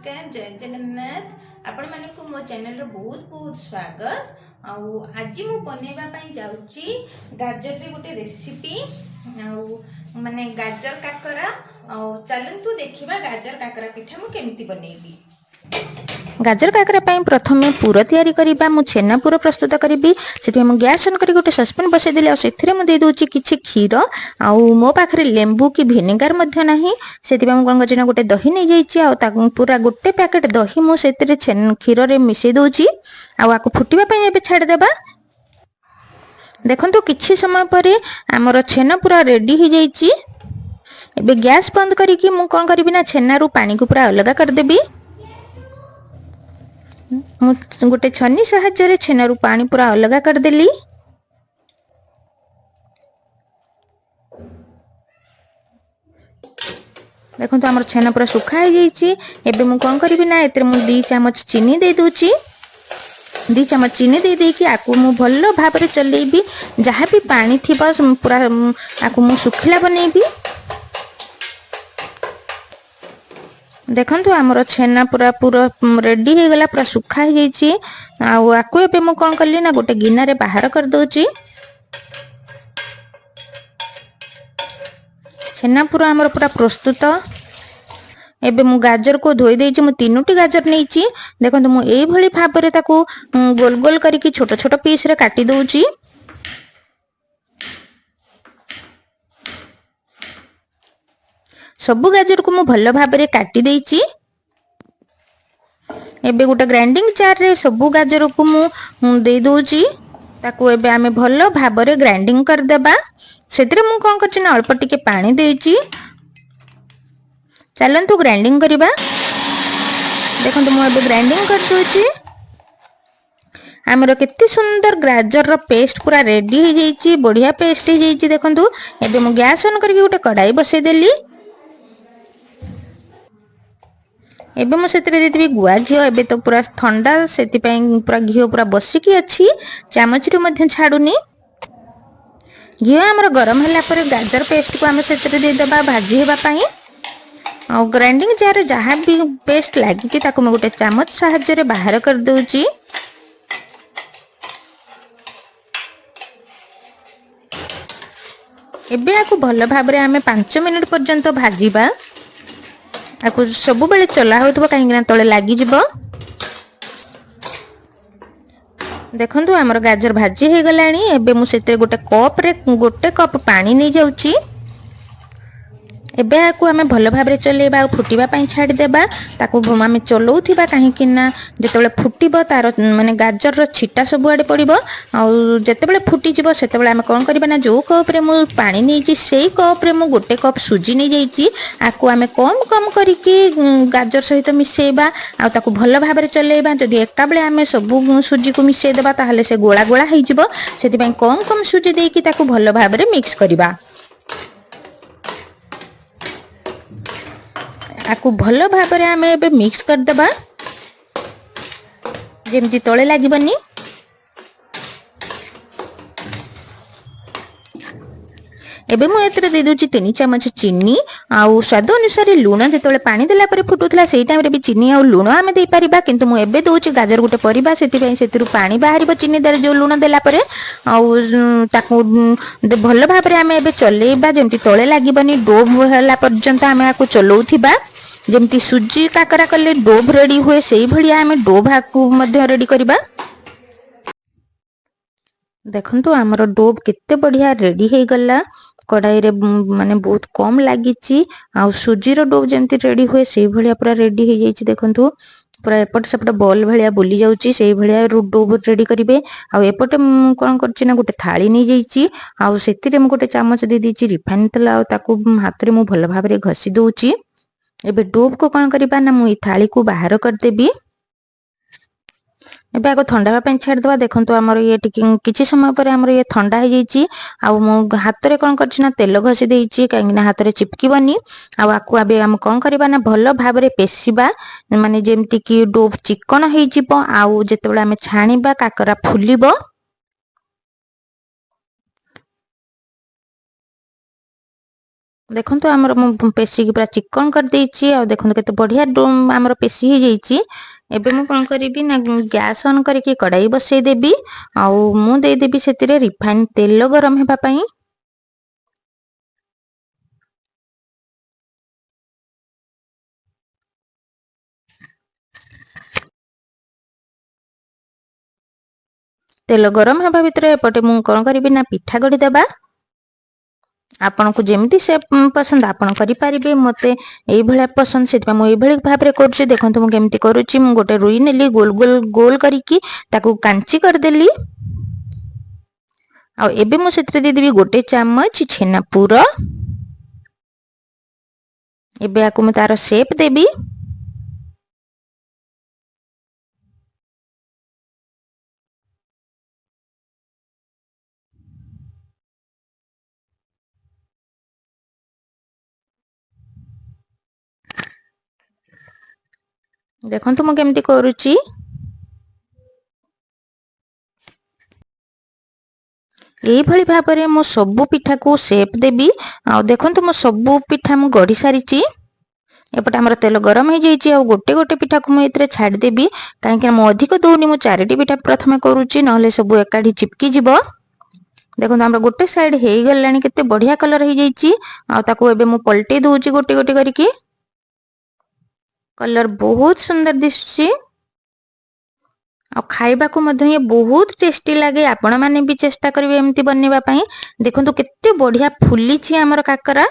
नमस्कार जय जगन्नाथ आपण मानक मो चैनल रो बहुत बहुत स्वागत। आज मु बनैबा पई जाउची गाजर रे गोटे रेसिपी माने गाजर काकरा। चलंतु देखिबा गाजर काकरा पिठा मु केमती बनैबी। गाजर काकरा प्रथमे पूर तैयारी करिबा। मु छेना पूर प्रस्तुत करिबी। सेठी मु गैस ऑन करी गोटे सस्पेन बसै देली आ सेथिरे मु दे दोची किछि खीर आ मो पाखरे लेंबू की विनेगर मध्ये नाही। सेति मु कोन गजना गोटे दही नै जाईची आ ता पूरा गोटे पैकेट दही मु सेतिरे खीर रे मिसै दोची आ आको फुटिबा पई एबे छाड़ देबा। देखंतु किछि समय परे हमर छेना पूरा रेडी हो जाईची। एबे गैस बंद करी कि मु कोन करबी ना छेना रू पानी को पूरा अलग कर देबी। गोटे छन्नी साहाय्य छेना रू पानी पूरा अलग कर देली। देखो तो हमर छेना पूरा सुखा हो जाईची। एबे मु कोन करबी ना एते मु 2 चम्मच चीनी दे दोची। 2 चम्मच चीनी दे दे कि आकु मु भल्लो भाबरे चलेबी। जहा भी पानी थिबा पूरा आकु मु सुखिला बनेबी। देखंतु हमर छेना पूरा पूरा रेडी हो गला, पूरा सुखा हो जाईची। आकु एबे मु कोन करली ना गोटे गिना रे बाहर कर दोची। छेना पूरा हमर पूरा प्रस्तुत। एबे मु गाजर को धोई देइची। मु 3टी गाजर नेइची। देखंतु मु एई भली भाबरे ताकू गोल गोल करिकि छोट छोट पीस रे काटी दोची। सबु गाजर को मु भल्लो भाबरे काटी देइची। एबे गोटे ग्राइंडिंग जार रे सबु गाजर को मु दे दोची। ताकू एबे आमे भल्लो भाबरे ग्राइंडिंग कर देबा। सेतिरे मु कोन करछि ना अल्प टिके पानी देइची। चलंतु ग्राइंडिंग करिबा। देखंतु मु एबे ग्राइंडिंग कर दोची। हमरो केते सुंदर गाजर रो पेस्ट पूरा रेडी हो जाईची। बढ़िया पेस्ट हो जाईची। देखंतु एबे मु गैस ऑन करके गोटे कढ़ाई बसै देली। एबे मु सेतिरे देतिबी गुआ घियो। एबे तो पूरा ठंडा सेति पई पूरा घियो पूरा बसिकी अछि। चामच रे मध्ये छाडुनी। घियो हमर गरम हला पर गाजर पेस्ट को हम सेतिरे दे देबा भाजी हेबा पई। आ ग्राइंडिंग जार जहा भी पेस्ट लागी कि ताको म गोटे चामच साहाय्य रे बाहर कर दोची। एबे आकु भलो भाबरे हमें 5 मिनिट पर्यंत भाजीबा। आकु सबु बेले चला होतबो काहे कि तळे लागी जिवो। देखंतु हमर गाजर भाजी हे गलानी। एबे मु सेते गोटे कप रे गोटे कप पानी नै जाउची। एबे आकु हमें भलो भाबरे चलेबा आ फुटिबा पई छाडी देबा। ताकू हमें चलौथिबा काहे कि ना जेतेबेले फुटिबो तार माने गाजर रो छिटा सब आडे पड़िबो। आ जेतेबेले फुटी जिवो सेतेबेले हमें कोन करबा ना जो कप रे मु पानी नेइची सेई कप रे मु गोटे कप सुजी नै जाईची। आकु हमें कम कम करिकि गाजर सहित मिसेइबा आ ताकू भलो भाबरे चलेबा। जदि एका बेले हमें सब सुजी को मिसेइ देबा ताहले से गोळा गोळा हेइ जिवो। सेति पई कम कम सुजी देइकि ताकू भलो भाबरे मिक्स करिबा। आकु भलो भाबरे हमें एबे मिक्स कर देबा जेमति तळे लागिबनी। एबे मु एतरे दे दोची 3 चम्मच चीनी आ स्वाद अनुसार लूण। जेतोले पानी देला परे फुटुतला सेई टाइम रे भी चीनी आ लूण आमे देई परिबा। किंतु मु एबे दोची गाजर गोटे परिबा सेति पई सेतिरु पानी बाहरिबो चीनी देले जो लूण देला परे। आ ताकू भलो भाबरे हमें एबे चलेइबा जेमति तळे लागिबनी। डो होला पर्यंत हमें आकु चलौथिबा। जेमति सुजी काकरा कले डोभ रेडी हुए सेई भलिया हमें डोभ आकु मध्य रेडी करिबा। देखंतु हमर डोभ केते बढ़िया रेडी हे गला। कढ़ाई रे माने बहुत कम लागिची। आ सुजी रो डोभ जेमति रेडी हुए सेई भलिया पूरा रेडी हे जाईची। देखंतु पूरा एपट सेपट बॉल भलिया बुली जाउची। सेई भलिया डोभ रेडी करिवे। आ एपटे कोन करची ना गोटे थाली नै जाईची। आ सेतिरे मु गोटे चामच दे दीची रिफाइन तेल। आ ताकू हाथ रे मु भलो भाबरे घसी दोची। एबे डोभ को कोन करिबा ना मु ई थाली को बाहर कर देबी। एबे आको ठंडा पई छाड़ देबा। देखंतु हमर ये किछि समय पर हमर ये ठंडा हे जाईची। आ मु हाथ रे कोन करची ना तेल घसी देइची काहे ना हाथ रे चिपकीबनी। आ आको आबे हम कोन करिबा ना भलो भाबरे पेसीबा माने जेमति कि डोभ चिकन हे जिवो। आ जेतेबेले हम छाणीबा काकरा फुलिबो। देखंतु आमर मु पेशी की पूरा चिकन कर देइछि आ देखंतु केते बढ़िया आमर पेशी हे जाइछि। एबे मु कोन करिबि ना गैस ऑन करके कढ़ाई बसई देबी आ मु दे देबी सेतिरे रिफाइन तेल गरम हेबा पई। तेल गरम हेबा भितरे एपटे मु कोन करिबि ना पिठा गढी देबा। आपनको जेमिति से पसंद आपन करि परिबे मते एई भलिया पसंद सेति मु एई भली भाबरे करछि। देखंतु मु केमिति करूछि मु गोटे रुई नेली गोल गोल गोल करिकि ताकू कांची कर देली आ एबे मु सेतिरे दे देबी गोटे चम्मच छेना पूर। एबे आकु मु तार शेप देबी। देखंतु मु केमिति करूछि। एई भली भाबरे मु सबु पिठा को शेप देबी आ देखंतु मु सबु पिठा मु गढी सारिछि। एपटे हमर तेल गरम हो जाइछि आ गोटे गोटे पिठा को मु एतरे छाडी देबी काहे कि मु अधिक दोनी मु चारिटी पिठा प्रथमे करूछि नहले सबु एकाठी चिपकी जिवो। देखंतु हमर गोटे साइड हेई गलानी केते बढ़िया कलर हो जाइछि आ ताको एबे मु पलटी दोछि गोटे गोटे करिकि। कलर बहुत सुंदर दिसछि आ खाइबा को मधे ये बहुत टेस्टी लागे। आपण माने भी चेष्टा करिवे एमती बनेबा पई। देखंतु केते बढ़िया फुली छि हमर काकरा।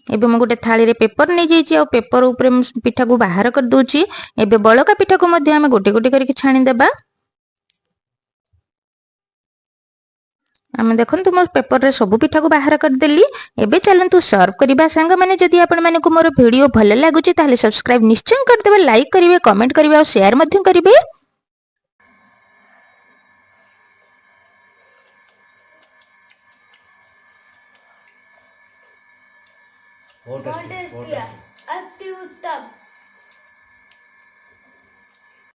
एबे मु गोटे थाली रे पेपर नै जाइछि आ पेपर ऊपर पिठा को बाहर कर दोछि। एबे बळका पिठा को मधे हम गोटे गोटे करिकि छाणी देबा। आमे देखंतु मोर पेपर रे सब पिठा को बाहर कर देली। एबे चलंतु सर्व करिबा। संग माने जदि आपण माने को मोर वीडियो भल लागुछि ताले सब्सक्राइब निश्चय कर देबे, लाइक करिवे, कमेंट करिवे और शेयर मध्य करिवे। बहुत टेस्टी अति उत्तम।